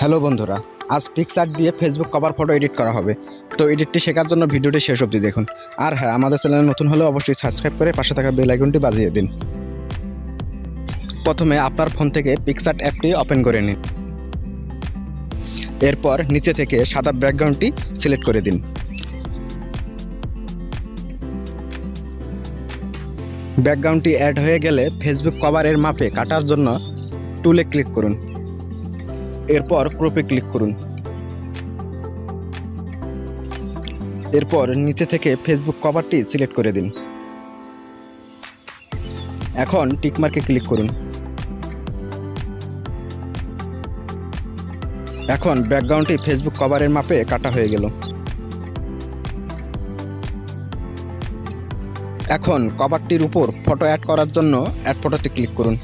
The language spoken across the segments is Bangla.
হ্যালো বন্ধুরা, আজ পিকচার্ট দিয়ে ফেসবুক কভার ফটো এডিট করা হবে। তো এডিটটি শেখার জন্য ভিডিওটি শেষ অবধি দেখুন। আর হ্যাঁ, আমাদের চ্যানেলে নতুন হলে অবশ্যই সাবস্ক্রাইব করে পাশে থাকা বেল আইকনটি বাজিয়ে দিন। প্রথমে আপনার ফোন থেকে পিকচার্ট অ্যাপটি ওপেন করে নিন। এরপর নিচে থেকে সাদা ব্যাকগ্রাউন্ডটি সিলেক্ট করে দিন। ব্যাকগ্রাউন্ডটি অ্যাড হয়ে গেলে ফেসবুক কভারের মাপে কাটার জন্য টুলে ক্লিক করুন। এরপর ক্রপে ক্লিক করুন। এরপর নিচে থেকে ফেসবুক কভারটি সিলেক্ট করে দিন। এখন টিকমার্কে ক্লিক করুন। এখন ব্যাকগ্রাউন্ডটি ফেসবুক কভারের মাপে কাটা হয়ে গেল। এখন কভারটির উপর ফটো অ্যাড করার জন্য অ্যাড ফটোতে ক্লিক করুন।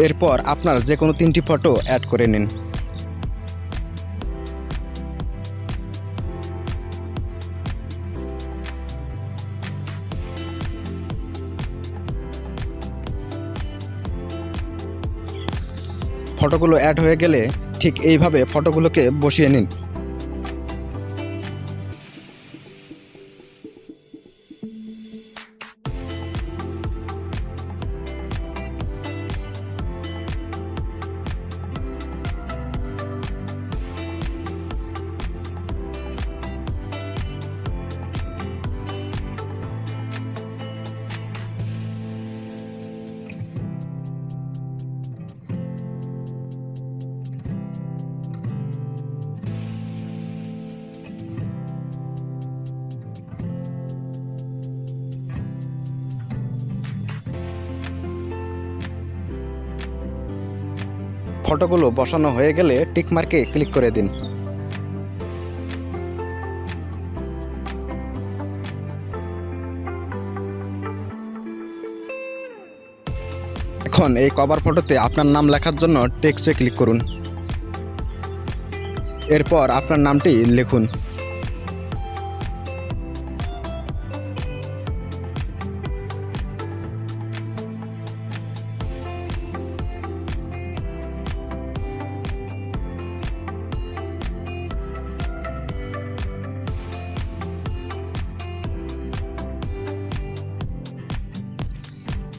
এরপর আপনার যে কোনো 3টি ফটো অ্যাড করে নিন। ফটোগুলো অ্যাড হয়ে গেলে ঠিক এইভাবে ফটোগুলোকে বসিয়ে নিন। ফটোগুলো বসানো হয়ে গেলে টিকমার্কে ক্লিক করে দিন। এখন এই কভার ফটোতে আপনার নাম লেখার জন্য টেক্সটে ক্লিক করুন। এরপর আপনার নামটি লিখুন।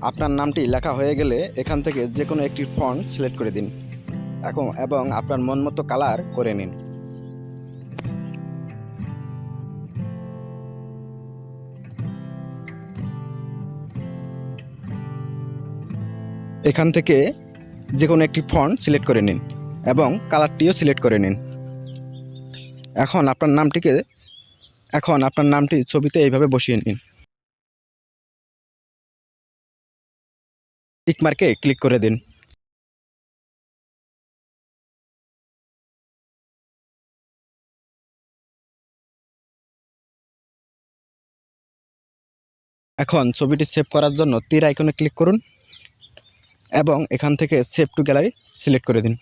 আপনার নামটি লেখা হয়ে গেলে এখান থেকে যে কোনো একটি ফন্ট সিলেক্ট করে দিন এবং আপনার মন মতো কালার করে নিন। এখান থেকে যে কোনো একটি ফন্ট সিলেক্ট করে নিন এবং কালারটিও সিলেক্ট করে নিন। এখন আপনার নামটি ছবিতে এইভাবে বসিয়ে নিন। টিকমার্কে ক্লিক করে দিন। এখন ছবিটি সেভ করার জন্য তীর আইকনে ক্লিক করুন এবং এখান থেকে সেভ টু গ্যালারি সিলেক্ট করে দিন।